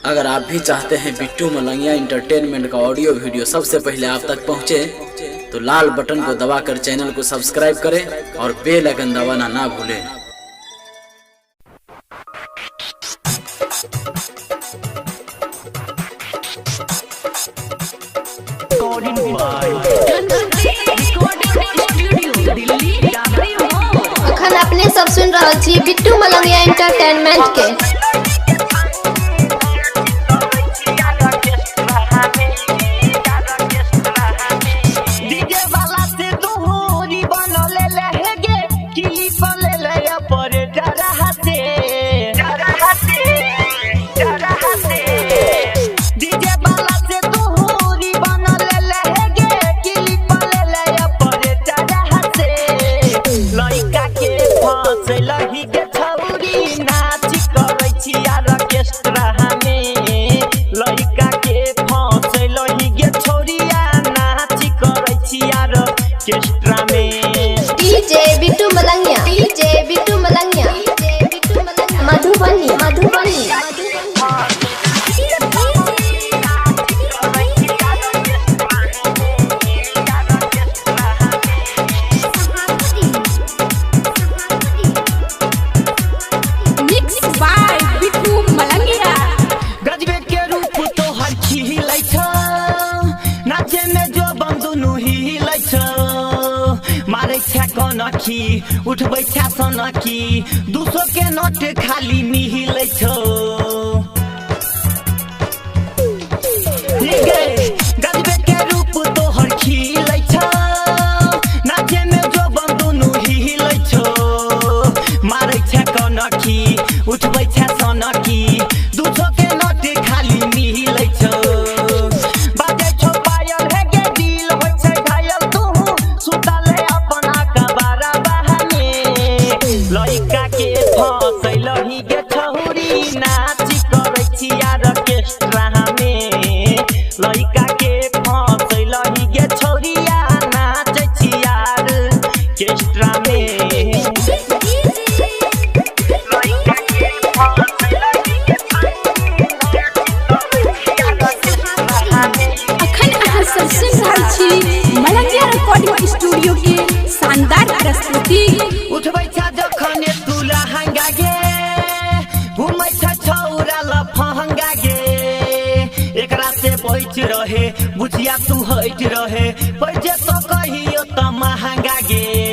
अगर आप भी चाहते हैं बिट्टू मलंगिया इंटरटेनमेंट का ऑडियो वीडियो सबसे पहले आप तक पहुंचे, तो लाल बटन को दबाकर चैनल को सब्सक्राइब करें और बेल आइकन दबाना ना भूलें। अखन अपने सब सुन रहा छी बिट्टू मलंगिया इंटरटेनमेंट के। DJ Bittu Malangiya, DJ Bittu Malangiya, Madhubani Madhubani. Mix by Bittu Malangiya. गजबे के रूप तो हर खिलै छ, नाचे में जो बंदुनु हिलै छ, मारे छ कनखी उठबै छ सनकी, 200 के नोट खाली मिहिलै छ। गजबे के रूप तो हर खिलै छ, नाचे में जो बंदुनु हिलै छ, मारे छ कनखी उठबै छ सनकी, 200 के नोट खाली मिहिलै छ। बाजे छो पायल है के दिल होय छै घायल, तू सुतले अपना कबारा बहाने, लइका के फसैलही गे छौरी, नाची करै छी ऑर्केस्ट्रा में, लइका के फसैलही गे छौरिया, नाचै छी ऑर्केस्ट्रा में। मलंगिया रिकॉर्डिंग स्टूडियो के शानदार प्रस्तुति। उठबै छ जखने तुला हंगा गे, घुमै छ छौरा लफंगा गे, एकरा से बैठ रहे बुझिया तू हट रहे, पर जे तो कहियो त महंगा गे।